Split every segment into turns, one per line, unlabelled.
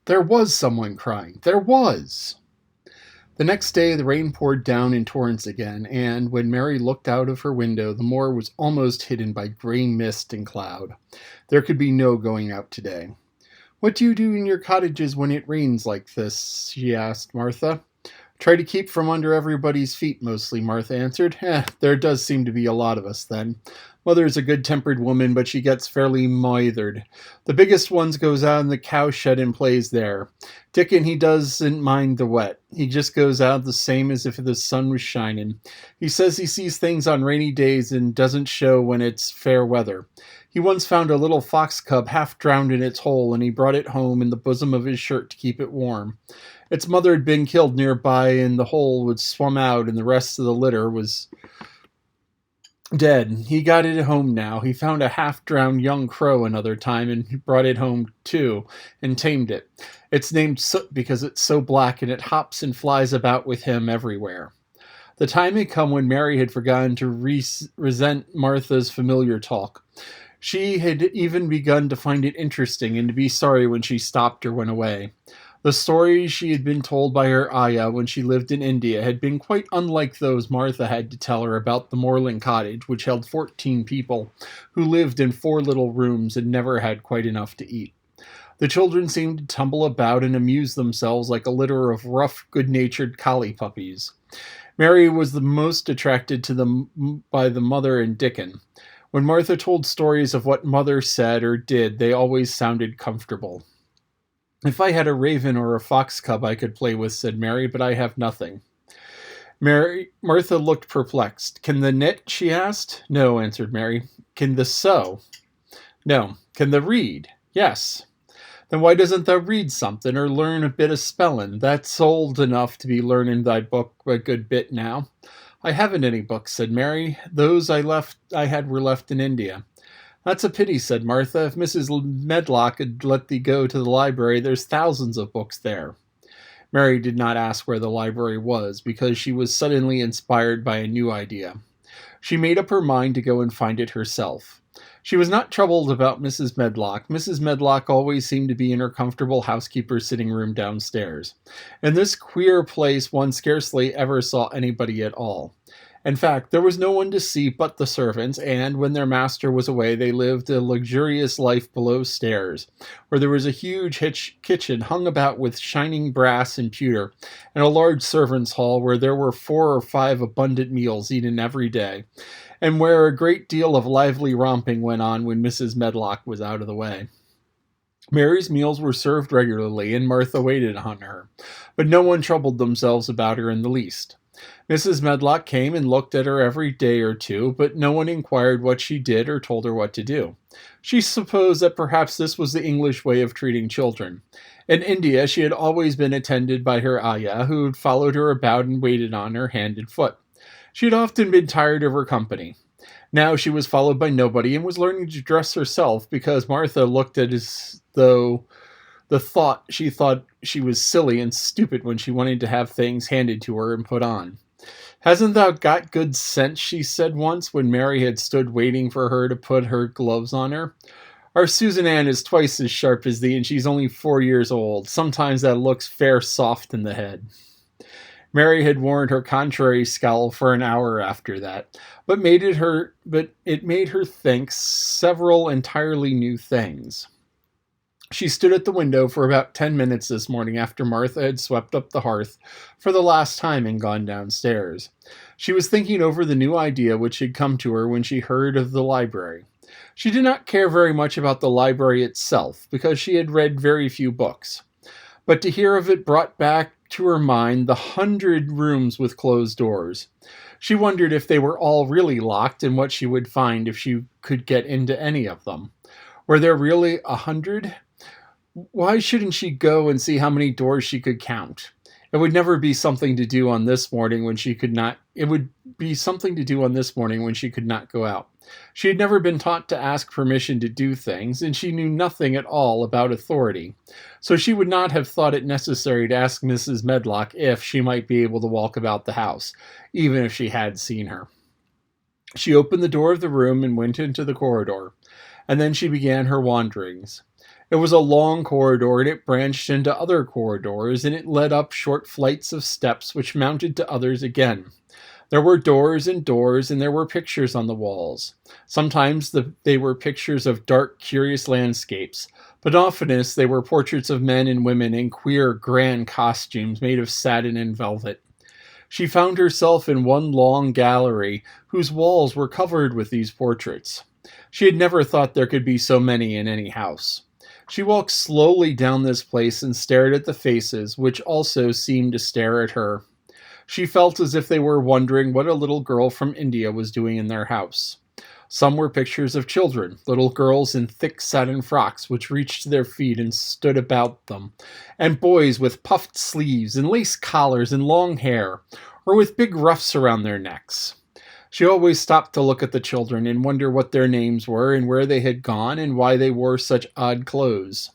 There was someone crying. There was. The next day the rain poured down in torrents again, and when Mary looked out of her window, the moor was almost hidden by grey mist and cloud. There could be no going out today. "What do you do in your cottages when it rains like this?" she asked Martha. "Try to keep from under everybody's feet mostly," Martha answered. There does seem to be a lot of us then. Mother is a good-tempered woman, but she gets fairly moithered. The biggest ones goes out in the cowshed and plays there. Dickon, he doesn't mind the wet. He just goes out the same as if the sun was shining. He says he sees things on rainy days and doesn't show when it's fair weather. He once found a little fox cub half drowned in its hole, and he brought it home in the bosom of his shirt to keep it warm. Its mother had been killed nearby, and the hole was swum out, and the rest of the litter was dead. He got it home now. He found a half-drowned young crow another time, and brought it home too, and tamed it. It's named Soot because it's so black, and it hops and flies about with him everywhere." The time had come when Mary had forgotten to resent Martha's familiar talk. She had even begun to find it interesting and to be sorry when she stopped or went away. The stories she had been told by her ayah when she lived in India had been quite unlike those Martha had to tell her about the moorland cottage, which held 14 people, who lived in 4 little rooms and never had quite enough to eat. The children seemed to tumble about and amuse themselves like a litter of rough, good-natured collie puppies. Mary was the most attracted to them by the mother and Dickon. When Martha told stories of what Mother said or did, they always sounded comfortable. "If I had a raven or a fox cub I could play with," said Mary, "but I have nothing." Martha looked perplexed. "Can the knit?" she asked. "No," answered Mary. "Can the sew?" "No." "Can the read?" "Yes." "Then why doesn't thou read something, or learn a bit of spelling? That's old enough to be learning thy book a good bit now." "I haven't any books," said Mary. "Those I had were left in India." "That's a pity," said Martha. "If Mrs. Medlock had let thee go to the library, there's thousands of books there." Mary did not ask where the library was, because she was suddenly inspired by a new idea. She made up her mind to go and find it herself. She was not troubled about Mrs. Medlock. Mrs. Medlock always seemed to be in her comfortable housekeeper's sitting room downstairs. In this queer place one scarcely ever saw anybody at all. In fact, there was no one to see but the servants, and when their master was away they lived a luxurious life below stairs, where there was a huge kitchen hung about with shining brass and pewter, and a large servants' hall where there were 4 or 5 abundant meals eaten every day, and where a great deal of lively romping went on when Mrs. Medlock was out of the way. Mary's meals were served regularly, and Martha waited on her, but no one troubled themselves about her in the least. Mrs. Medlock came and looked at her every day or two, but no one inquired what she did or told her what to do. She supposed that perhaps this was the English way of treating children. In India she had always been attended by her ayah, who had followed her about and waited on her hand and foot. She had often been tired of her company. Now she was followed by nobody, and was learning to dress herself, because Martha looked at as though she thought she was silly and stupid when she wanted to have things handed to her and put on. "Hasn't thou got good sense?" she said once, when Mary had stood waiting for her to put her gloves on her. "Our Susan Ann is twice as sharp as thee, and she's only 4 years old. Sometimes thou looks fair soft in the head." Mary had worn her contrary scowl for an hour after that, but it made her think several entirely new things. She stood at the window for about 10 minutes this morning after Martha had swept up the hearth for the last time and gone downstairs. She was thinking over the new idea which had come to her when she heard of the library. She did not care very much about the library itself, because she had read very few books. But to hear of it brought back to her mind the 100 rooms with closed doors. She wondered if they were all really locked, and what she would find if she could get into any of them. Were there really 100? Why shouldn't she go and see how many doors she could count? It would never be something to do on this morning when she could not. It would be something to do on this morning when she could not go out. She had never been taught to ask permission to do things, and she knew nothing at all about authority. So she would not have thought it necessary to ask Mrs. Medlock if she might be able to walk about the house, even if she had seen her. She opened the door of the room and went into the corridor, and then she began her wanderings. It was a long corridor, and it branched into other corridors, and it led up short flights of steps which mounted to others again. There were doors and doors, and there were pictures on the walls. Sometimes they were pictures of dark, curious landscapes, but oftenest they were portraits of men and women in queer, grand costumes made of satin and velvet. She found herself in one long gallery whose walls were covered with these portraits. She had never thought there could be so many in any house. She walked slowly down this place and stared at the faces, which also seemed to stare at her. She felt as if they were wondering what a little girl from India was doing in their house. Some were pictures of children, little girls in thick satin frocks which reached to their feet and stood about them, and boys with puffed sleeves and lace collars and long hair, or with big ruffs around their necks. She always stopped to look at the children and wonder what their names were and where they had gone and why they wore such odd clothes.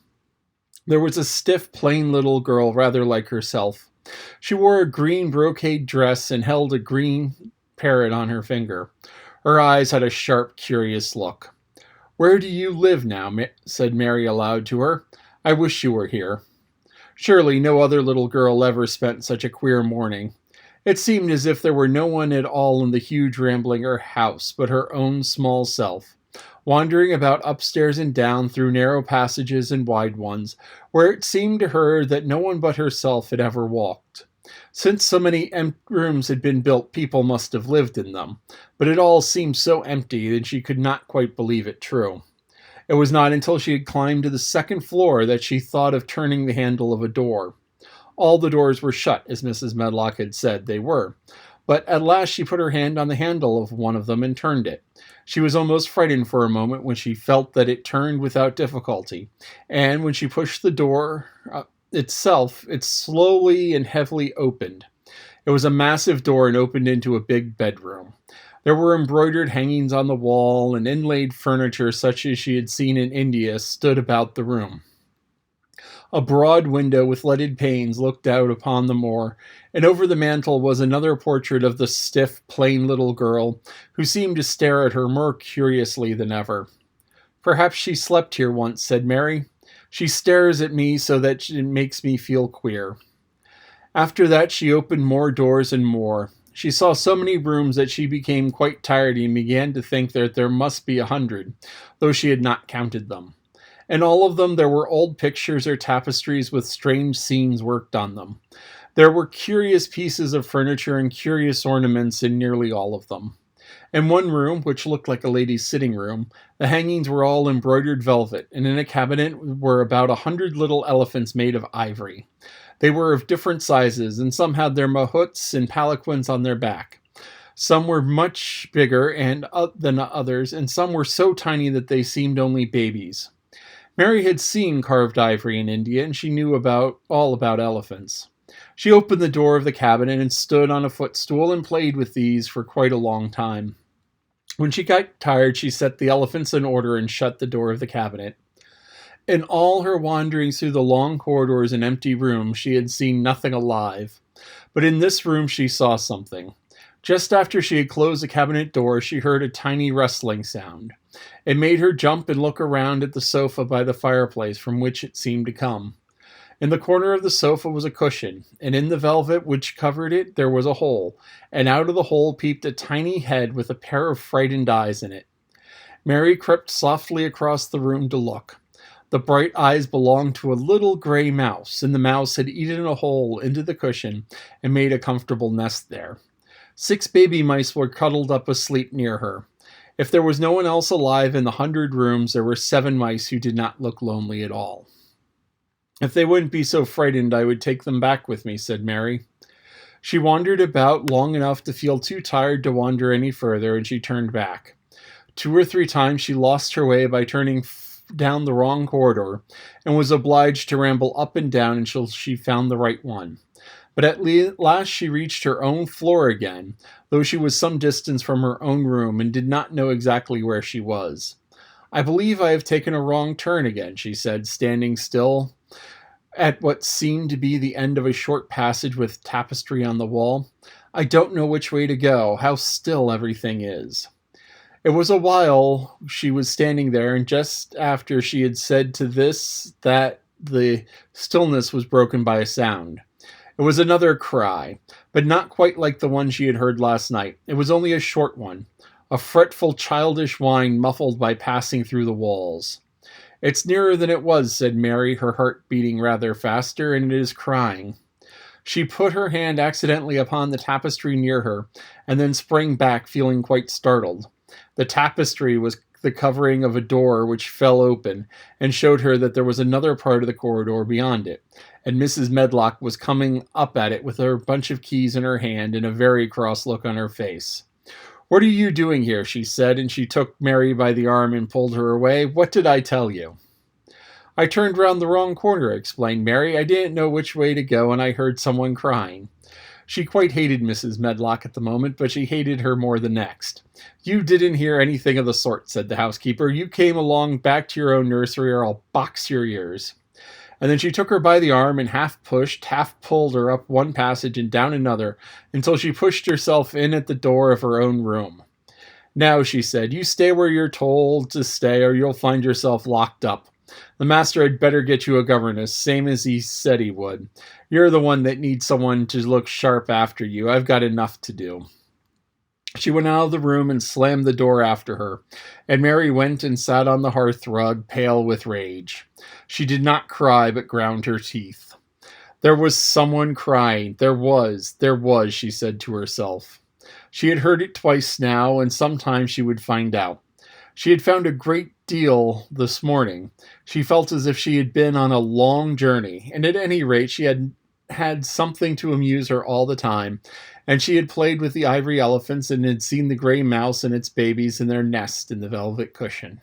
There was a stiff, plain little girl rather like herself. She wore a green brocade dress and held a green parrot on her finger. Her eyes had a sharp, curious look. "Where do you live now?" said Mary aloud to her. "I wish you were here." Surely no other little girl ever spent such a queer morning. It seemed as if there were no one at all in the huge rambling house but her own small self, wandering about upstairs and down through narrow passages and wide ones, where it seemed to her that no one but herself had ever walked. Since so many rooms had been built, people must have lived in them, but it all seemed so empty that she could not quite believe it true. It was not until she had climbed to the second floor that she thought of turning the handle of a door. All the doors were shut, as Mrs. Medlock had said they were, but at last she put her hand on the handle of one of them and turned it. She was almost frightened for a moment when she felt that it turned without difficulty, and when she pushed the door itself, it slowly and heavily opened. It was a massive door and opened into a big bedroom. There were embroidered hangings on the wall, and inlaid furniture such as she had seen in India stood about the room. A broad window with leaded panes looked out upon the moor, and over the mantel was another portrait of the stiff, plain little girl, who seemed to stare at her more curiously than ever. "Perhaps she slept here once," said Mary. "She stares at me so that it makes me feel queer." After that she opened more doors and more. She saw so many rooms that she became quite tired and began to think that there must be 100, though she had not counted them. In all of them there were old pictures or tapestries with strange scenes worked on them. There were curious pieces of furniture and curious ornaments in nearly all of them. In one room, which looked like a lady's sitting room, the hangings were all embroidered velvet, and in a cabinet were about 100 little elephants made of ivory. They were of different sizes, and some had their mahouts and palanquins on their back. Some were much bigger than others, and some were so tiny that they seemed only babies. Mary had seen carved ivory in India, and she knew all about elephants. She opened the door of the cabinet and stood on a footstool and played with these for quite a long time. When she got tired, she set the elephants in order and shut the door of the cabinet. In all her wanderings through the long corridors and empty rooms, she had seen nothing alive. But in this room she saw something. Just after she had closed the cabinet door, she heard a tiny rustling sound. It made her jump and look around at the sofa by the fireplace from which it seemed to come. In the corner of the sofa was a cushion, and in the velvet which covered it there was a hole, and out of the hole peeped a tiny head with a pair of frightened eyes in it. Mary crept softly across the room to look. The bright eyes belonged to a little gray mouse, and the mouse had eaten a hole into the cushion and made a comfortable nest there. 6 baby mice were cuddled up asleep near her. If there was no one else alive in the 100 rooms, there were 7 mice who did not look lonely at all. "If they wouldn't be so frightened, I would take them back with me," said Mary. She wandered about long enough to feel too tired to wander any further, and she turned back. 2 or 3 times she lost her way by turning down the wrong corridor, and was obliged to ramble up and down until she found the right one. But at last she reached her own floor again, though she was some distance from her own room and did not know exactly where she was. "I believe I have taken a wrong turn again," she said, standing still at what seemed to be the end of a short passage with tapestry on the wall. "I don't know which way to go. How still everything is." It was a while she was standing there, and just after she had said to this that the stillness was broken by a sound. It was another cry, but not quite like the one she had heard last night. It was only a short one, a fretful childish whine muffled by passing through the walls. "It's nearer than it was," said Mary, her heart beating rather faster, "and it is crying." She put her hand accidentally upon the tapestry near her, and then sprang back, feeling quite startled. The tapestry was the covering of a door which fell open, and showed her that there was another part of the corridor beyond it, and Mrs. Medlock was coming up at it with her bunch of keys in her hand and a very cross look on her face. "What are you doing here?" she said, and she took Mary by the arm and pulled her away. "What did I tell you?" "I turned round the wrong corner," explained Mary. "I didn't know which way to go, and I heard someone crying." She quite hated Mrs. Medlock at the moment, but she hated her more the next. "You didn't hear anything of the sort," said the housekeeper. "You came along back to your own nursery, or I'll box your ears." And then she took her by the arm and half pushed, half pulled her up one passage and down another, until she pushed herself in at the door of her own room. "Now," she said, "you stay where you're told to stay, or you'll find yourself locked up. The master had better get you a governess, same as he said he would. You're the one that needs someone to look sharp after you. I've got enough to do." She went out of the room and slammed the door after her, and Mary went and sat on the hearth rug, pale with rage. She did not cry, but ground her teeth. There was someone crying. There was, she said to herself. She had heard it twice now, and sometime she would find out. She had found a great deal this morning. She felt as if she had been on a long journey, and at any rate she had had something to amuse her all the time, and she had played with the ivory elephants and had seen the gray mouse and its babies in their nest in the velvet cushion.